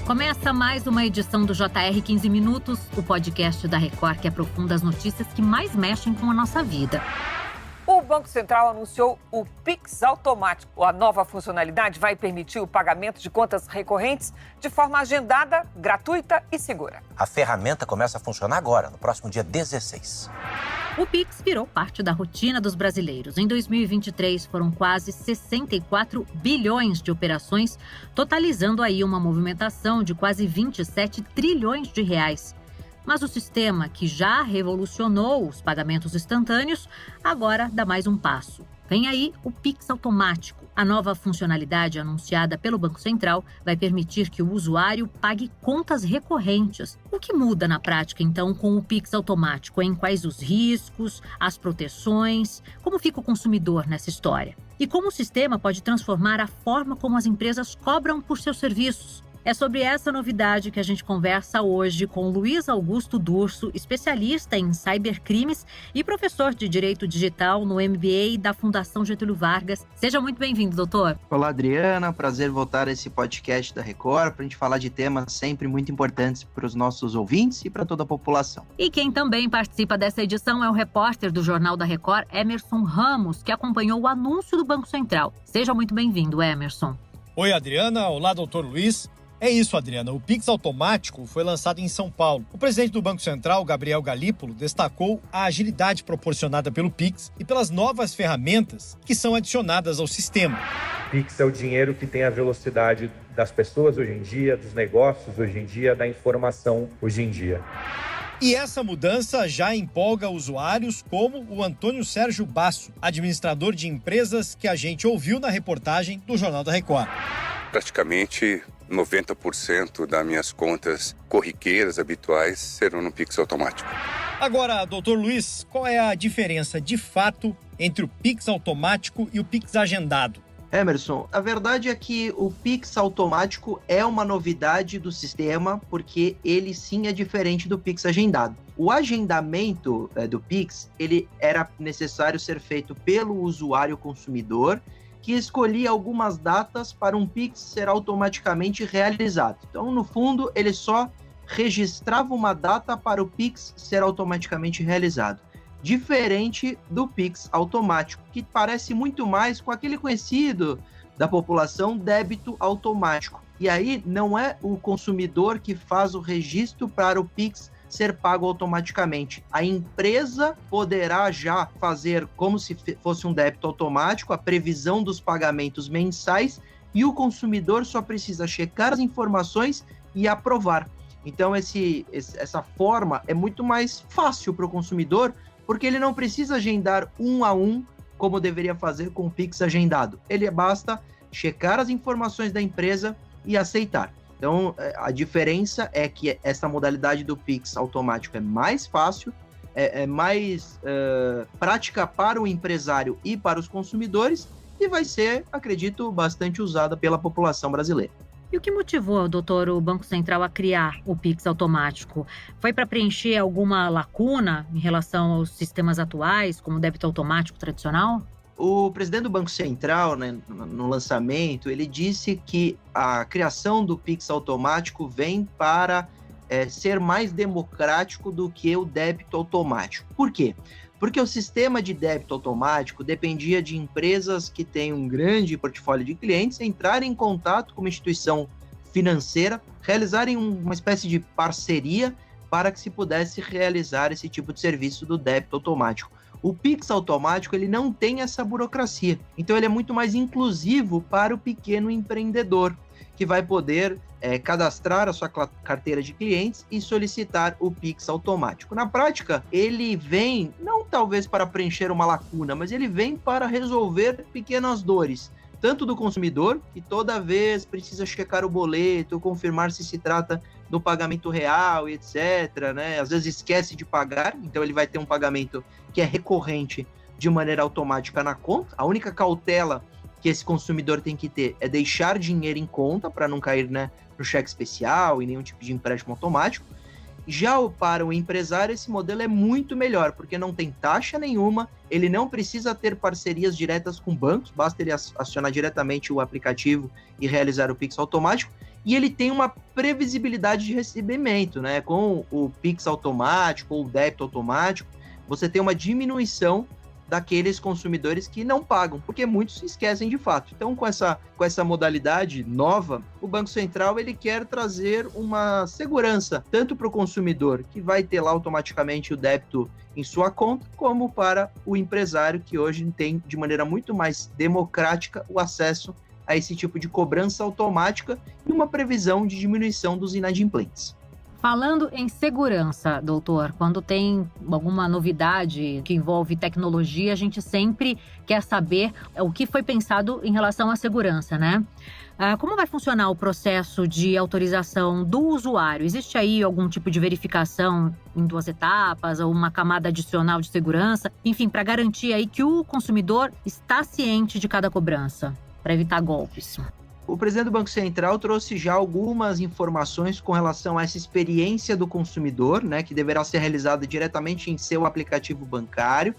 Começa mais uma edição do JR 15 Minutos, o podcast da Record que aprofunda as notícias que mais mexem com a nossa vida. O Banco Central anunciou o Pix automático. A nova funcionalidade vai permitir o pagamento de contas recorrentes de forma agendada, gratuita e segura. A ferramenta começa a funcionar agora, no próximo dia 16. O Pix virou parte da rotina dos brasileiros. Em 2023, foram quase 64 bilhões de operações, totalizando aí uma movimentação de quase 27 trilhões de reais. Mas o sistema, que já revolucionou os pagamentos instantâneos, agora dá mais um passo. Vem aí o Pix automático. A nova funcionalidade anunciada pelo Banco Central vai permitir que o usuário pague contas recorrentes. O que muda na prática, então, com o Pix automático? Em quais os riscos, as proteções? Como fica o consumidor nessa história? E como o sistema pode transformar a forma como as empresas cobram por seus serviços? É sobre essa novidade que a gente conversa hoje com Luiz Augusto Durso, especialista em cybercrimes e professor de Direito Digital no MBA da Fundação Getúlio Vargas. Seja muito bem-vindo, doutor. Olá, Adriana. Prazer voltar a esse podcast da Record para a gente falar de temas sempre muito importantes para os nossos ouvintes e para toda a população. E quem também participa dessa edição é o repórter do Jornal da Record, Emerson Ramos, que acompanhou o anúncio do Banco Central. Seja muito bem-vindo, Emerson. Oi, Adriana. Olá, doutor Luiz. É isso, Adriana. O Pix automático foi lançado em São Paulo. O presidente do Banco Central, Gabriel Galípolo, destacou a agilidade proporcionada pelo Pix e pelas novas ferramentas que são adicionadas ao sistema. Pix é o dinheiro que tem a velocidade das pessoas hoje em dia, dos negócios hoje em dia, da informação hoje em dia. E essa mudança já empolga usuários como o Antônio Sérgio Basso, administrador de empresas que a gente ouviu na reportagem do Jornal da Record. Praticamente 90% das minhas contas corriqueiras, habituais, serão no Pix automático. Agora, doutor Luiz, qual é a diferença de fato entre o Pix automático e o Pix agendado? Emerson, a verdade é que o Pix automático é uma novidade do sistema, porque ele sim é diferente do Pix agendado. O agendamento do Pix, ele era necessário ser feito pelo usuário consumidor, que escolhia algumas datas para um Pix ser automaticamente realizado. Então, no fundo, ele só registrava uma data para o Pix ser automaticamente realizado. Diferente do Pix automático, que parece muito mais com aquele conhecido da população débito automático. E aí, não é o consumidor que faz o registro para o Pix ser pago automaticamente. A empresa poderá já fazer como se fosse um débito automático, a previsão dos pagamentos mensais, e o consumidor só precisa checar as informações e aprovar. Então, essa forma é muito mais fácil para o consumidor, porque ele não precisa agendar um a um, como deveria fazer com o Pix agendado. Ele basta checar as informações da empresa e aceitar. Então, a diferença é que essa modalidade do Pix automático é mais fácil, é mais prática para o empresário e para os consumidores, e vai ser, acredito, bastante usada pela população brasileira. E o que motivou, doutor, o Banco Central a criar o Pix automático? Foi para preencher alguma lacuna em relação aos sistemas atuais, como o débito automático tradicional? O presidente do Banco Central, né, no lançamento, ele disse que a criação do Pix automático vem para ser mais democrático do que o débito automático. Por quê? Porque o sistema de débito automático dependia de empresas que têm um grande portfólio de clientes entrarem em contato com uma instituição financeira, realizarem uma espécie de parceria para que se pudesse realizar esse tipo de serviço do débito automático. O Pix automático, ele não tem essa burocracia, então ele é muito mais inclusivo para o pequeno empreendedor, que vai poder cadastrar a sua carteira de clientes e solicitar o Pix automático. Na prática, ele vem, não talvez para preencher uma lacuna, mas ele vem para resolver pequenas dores, tanto do consumidor, que toda vez precisa checar o boleto, confirmar se trata do pagamento real e etc., né? Às vezes esquece de pagar, então ele vai ter um pagamento que é recorrente de maneira automática na conta. A única cautela que esse consumidor tem que ter é deixar dinheiro em conta para não cair, né, no cheque especial e nenhum tipo de empréstimo automático. Já para o empresário, esse modelo é muito melhor, porque não tem taxa nenhuma, ele não precisa ter parcerias diretas com bancos, basta ele acionar diretamente o aplicativo e realizar o Pix automático, e ele tem uma previsibilidade de recebimento, né? Com o Pix automático ou o débito automático, você tem uma diminuição daqueles consumidores que não pagam, porque muitos se esquecem de fato. Então, com essa modalidade nova, o Banco Central ele quer trazer uma segurança, tanto para o consumidor, que vai ter lá automaticamente o débito em sua conta, como para o empresário, que hoje tem de maneira muito mais democrática o acesso a esse tipo de cobrança automática e uma previsão de diminuição dos inadimplentes. Falando em segurança, doutor, quando tem alguma novidade que envolve tecnologia, a gente sempre quer saber o que foi pensado em relação à segurança, né? Como vai funcionar o processo de autorização do usuário? Existe aí algum tipo de verificação em 2 etapas ou uma camada adicional de segurança? Enfim, para garantir aí que o consumidor está ciente de cada cobrança, para evitar golpes. O presidente do Banco Central trouxe já algumas informações com relação a essa experiência do consumidor, né, que deverá ser realizada diretamente em seu aplicativo bancário,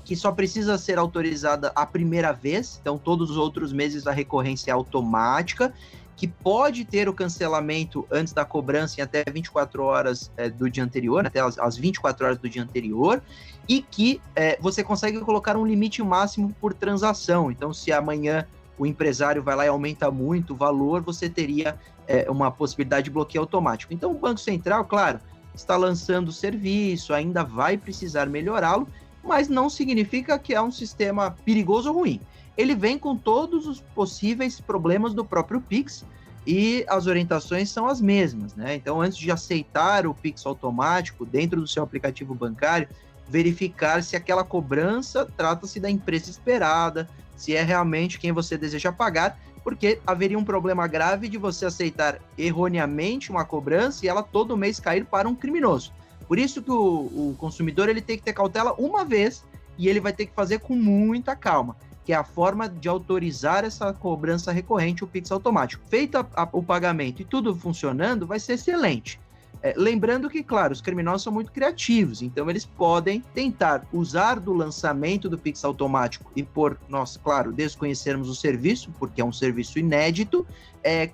que só precisa ser autorizada a primeira vez, então todos os outros meses a recorrência é automática, que pode ter o cancelamento antes da cobrança em até 24 horas do dia anterior, até as 24 horas do dia anterior, e que você consegue colocar um limite máximo por transação. Então, se amanhã o empresário vai lá e aumenta muito o valor, você teria uma possibilidade de bloqueio automático. Então, o Banco Central, claro, está lançando o serviço, ainda vai precisar melhorá-lo, mas não significa que é um sistema perigoso ou ruim. Ele vem com todos os possíveis problemas do próprio Pix e as orientações são as mesmas, né? Então, antes de aceitar o Pix automático dentro do seu aplicativo bancário, verificar se aquela cobrança trata-se da empresa esperada, se é realmente quem você deseja pagar, porque haveria um problema grave de você aceitar erroneamente uma cobrança e ela todo mês cair para um criminoso. Por isso que o consumidor ele tem que ter cautela uma vez e ele vai ter que fazer com muita calma, que é a forma de autorizar essa cobrança recorrente, o Pix automático. Feito o pagamento e tudo funcionando, vai ser excelente. Lembrando que, claro, os criminosos são muito criativos, então eles podem tentar usar do lançamento do Pix automático e por nós, claro, desconhecermos o serviço, porque é um serviço inédito,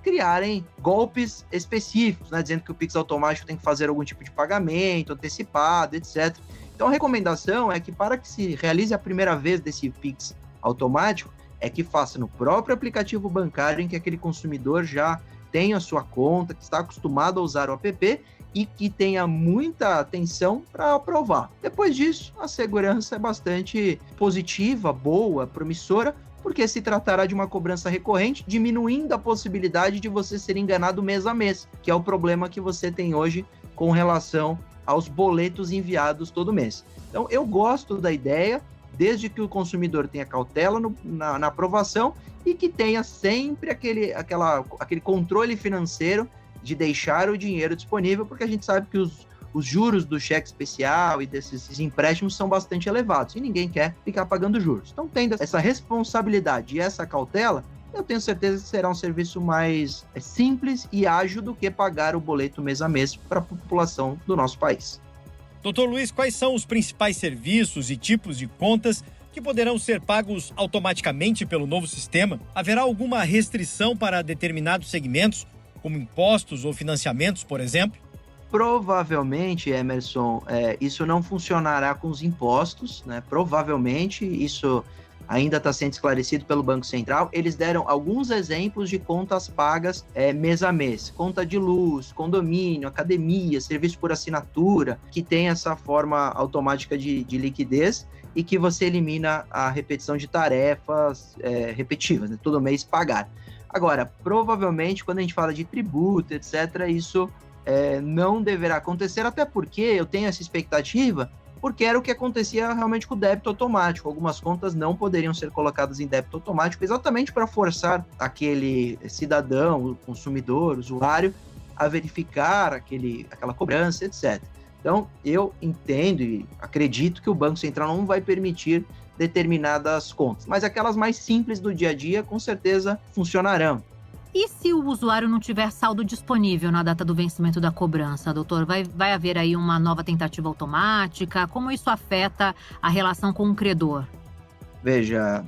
criarem golpes específicos, né, dizendo que o Pix automático tem que fazer algum tipo de pagamento antecipado, etc. Então a recomendação é que para que se realize a primeira vez desse Pix automático, é que faça no próprio aplicativo bancário em que aquele consumidor já tem a sua conta, que está acostumado a usar o app e que tenha muita atenção para aprovar. Depois disso, a segurança é bastante positiva, boa, promissora, porque se tratará de uma cobrança recorrente, diminuindo a possibilidade de você ser enganado mês a mês, que é o problema que você tem hoje com relação aos boletos enviados todo mês. Então, eu gosto da ideia, desde que o consumidor tenha cautela na aprovação e que tenha sempre aquele controle financeiro de deixar o dinheiro disponível, porque a gente sabe que os juros do cheque especial e desses empréstimos são bastante elevados e ninguém quer ficar pagando juros. Então, tendo essa responsabilidade e essa cautela, eu tenho certeza que será um serviço mais simples e ágil do que pagar o boleto mês a mês para a população do nosso país. Doutor Luiz, quais são os principais serviços e tipos de contas que poderão ser pagos automaticamente pelo novo sistema? Haverá alguma restrição para determinados segmentos, como impostos ou financiamentos, por exemplo? Provavelmente, Emerson, isso não funcionará com os impostos, né? Provavelmente isso ainda está sendo esclarecido pelo Banco Central. Eles deram alguns exemplos de contas pagas mês a mês. Conta de luz, condomínio, academia, serviço por assinatura, que tem essa forma automática de liquidez e que você elimina a repetição de tarefas repetitivas, né? Todo mês pagar. Agora, provavelmente, quando a gente fala de tributo, etc., isso não deverá acontecer, até porque eu tenho essa expectativa, porque era o que acontecia realmente com o débito automático. Algumas contas não poderiam ser colocadas em débito automático, exatamente para forçar aquele cidadão, o consumidor, o usuário, a verificar aquela cobrança, etc. Então, eu entendo e acredito que o Banco Central não vai permitir determinadas contas, mas aquelas mais simples do dia a dia, com certeza, funcionarão. E se o usuário não tiver saldo disponível na data do vencimento da cobrança, doutor? Vai haver aí uma nova tentativa automática? Como isso afeta a relação com o credor? Veja,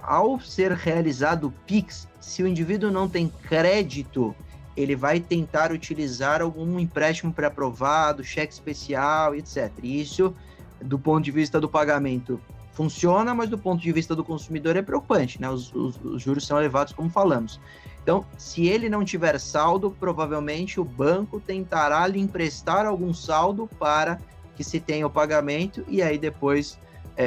ao ser realizado o Pix, se o indivíduo não tem crédito ele vai tentar utilizar algum empréstimo pré-aprovado, cheque especial, etc. E isso, do ponto de vista do pagamento, funciona, mas do ponto de vista do consumidor é preocupante, né? Os juros são elevados, como falamos. Então, se ele não tiver saldo, provavelmente o banco tentará lhe emprestar algum saldo para que se tenha o pagamento e aí depois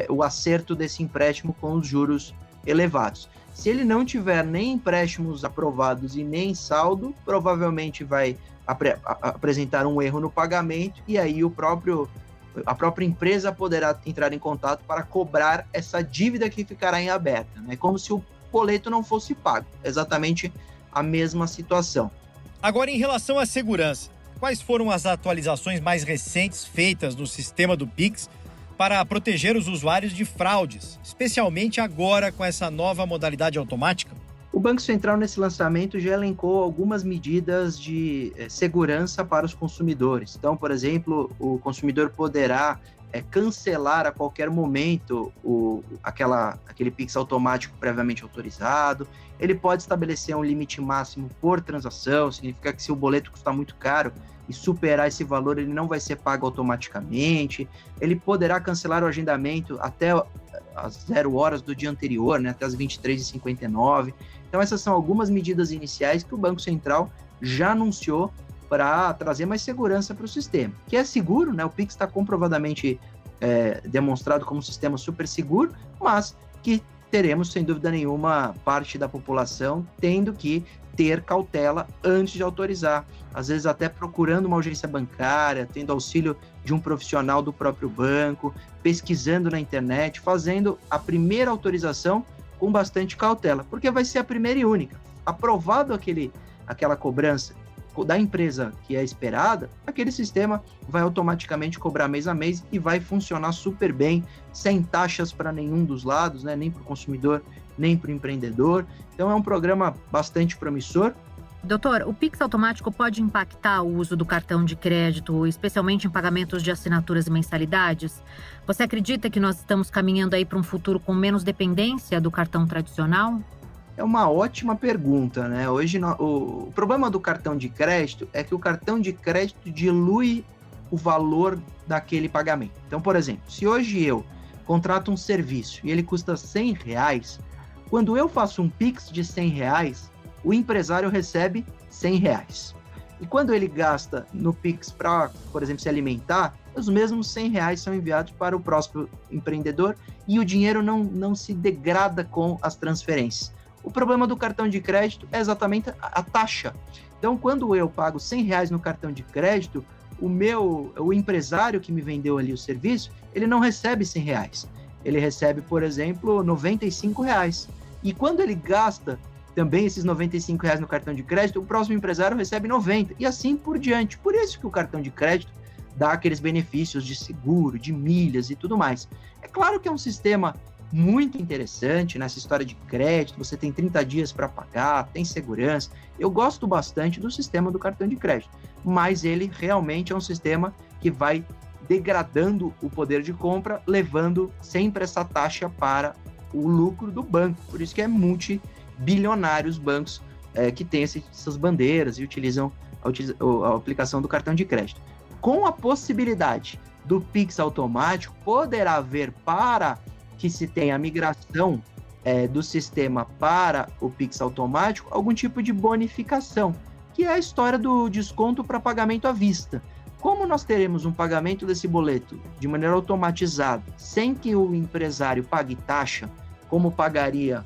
o acerto desse empréstimo com os juros elevados. Se ele não tiver nem empréstimos aprovados e nem saldo, provavelmente vai apresentar um erro no pagamento e aí a própria empresa poderá entrar em contato para cobrar essa dívida que ficará em aberto. É como se o boleto não fosse pago. Exatamente a mesma situação. Agora, em relação à segurança, quais foram as atualizações mais recentes feitas no sistema do Pix para proteger os usuários de fraudes, especialmente agora com essa nova modalidade automática? O Banco Central, nesse lançamento, já elencou algumas medidas de segurança para os consumidores. Então, por exemplo, o consumidor poderá cancelar a qualquer momento aquele Pix automático previamente autorizado. Ele pode estabelecer um limite máximo por transação, significa que se o boleto custar muito caro e superar esse valor, ele não vai ser pago automaticamente. Ele poderá cancelar o agendamento até às 0 horas do dia anterior, né, até as 23h59. Então, essas são algumas medidas iniciais que o Banco Central já anunciou para trazer mais segurança para o sistema, que é seguro, né? O Pix está comprovadamente demonstrado como um sistema super seguro, mas que teremos, sem dúvida nenhuma, parte da população tendo que ter cautela antes de autorizar, às vezes até procurando uma agência bancária, tendo auxílio de um profissional do próprio banco, pesquisando na internet, fazendo a primeira autorização com bastante cautela, porque vai ser a primeira e única. Aprovado aquela cobrança da empresa que é esperada, aquele sistema vai automaticamente cobrar mês a mês e vai funcionar super bem, sem taxas para nenhum dos lados, né? Nem para o consumidor, nem para o empreendedor. Então é um programa bastante promissor. Doutor, o Pix automático pode impactar o uso do cartão de crédito, especialmente em pagamentos de assinaturas e mensalidades? Você acredita que nós estamos caminhando aí para um futuro com menos dependência do cartão tradicional? É uma ótima pergunta, né? Hoje, o problema do cartão de crédito é que o cartão de crédito dilui o valor daquele pagamento. Então, por exemplo, se hoje eu contrato um serviço e ele custa R$100, quando eu faço um Pix de R$100, o empresário recebe R$100. E quando ele gasta no Pix para, por exemplo, se alimentar, os mesmos R$100 são enviados para o próximo empreendedor e o dinheiro não se degrada com as transferências. O problema do cartão de crédito é exatamente a taxa. Então, quando eu pago R$100 no cartão de crédito, o empresário que me vendeu ali o serviço, ele não recebe R$100. Ele recebe, por exemplo, R$95. E quando ele gasta também esses R$95 no cartão de crédito, o próximo empresário recebe R$90. E assim por diante. Por isso que o cartão de crédito dá aqueles benefícios de seguro, de milhas e tudo mais. É claro que é um sistema muito interessante nessa história de crédito, você tem 30 dias para pagar, tem segurança. Eu gosto bastante do sistema do cartão de crédito, mas ele realmente é um sistema que vai degradando o poder de compra, levando sempre essa taxa para o lucro do banco. Por isso que é multibilionário os bancos que têm essas bandeiras e utilizam a aplicação do cartão de crédito. Com a possibilidade do Pix automático, poderá haver para que se tenha a migração do sistema para o Pix automático, algum tipo de bonificação, que é a história do desconto para pagamento à vista. Como nós teremos um pagamento desse boleto de maneira automatizada, sem que o empresário pague taxa, como pagaria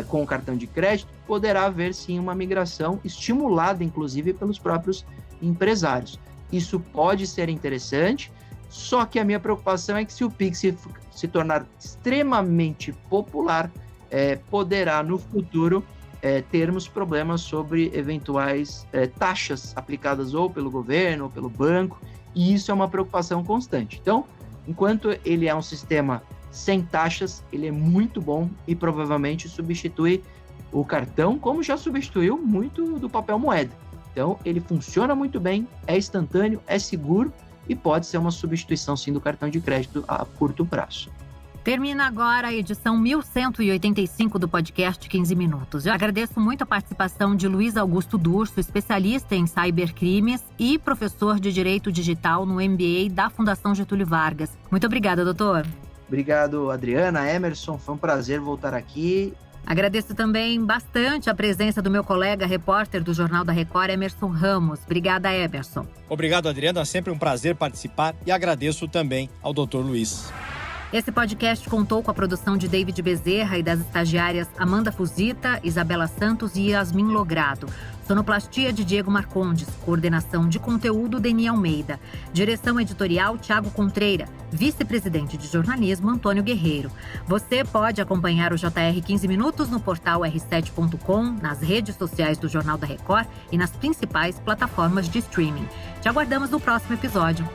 com o cartão de crédito, poderá haver sim uma migração estimulada, inclusive, pelos próprios empresários. Isso pode ser interessante, só que a minha preocupação é que se o Pix se tornar extremamente popular, poderá no futuro termos problemas sobre eventuais taxas aplicadas ou pelo governo ou pelo banco, e isso é uma preocupação constante. Então, enquanto ele é um sistema sem taxas, ele é muito bom e provavelmente substitui o cartão, como já substituiu muito do papel moeda. Então, ele funciona muito bem, é instantâneo, é seguro, e pode ser uma substituição, sim, do cartão de crédito a curto prazo. Termina agora a edição 1185 do podcast 15 Minutos. Eu agradeço muito a participação de Luiz Augusto Durso, especialista em cybercrimes e professor de Direito Digital no MBA da Fundação Getúlio Vargas. Muito obrigada, doutor. Obrigado, Adriana, Emerson. Foi um prazer voltar aqui. Agradeço também bastante a presença do meu colega repórter do Jornal da Record, Emerson Ramos. Obrigada, Emerson. Obrigado, Adriana. É sempre um prazer participar e agradeço também ao Dr. Luiz. Esse podcast contou com a produção de David Bezerra e das estagiárias Amanda Fusita, Isabela Santos e Yasmin Logrado. Sonoplastia de Diego Marcondes. Coordenação de conteúdo, Deni Almeida. Direção editorial, Thiago Contreira. Vice-presidente de jornalismo, Antônio Guerreiro. Você pode acompanhar o JR 15 Minutos no portal r7.com, nas redes sociais do Jornal da Record e nas principais plataformas de streaming. Te aguardamos no próximo episódio.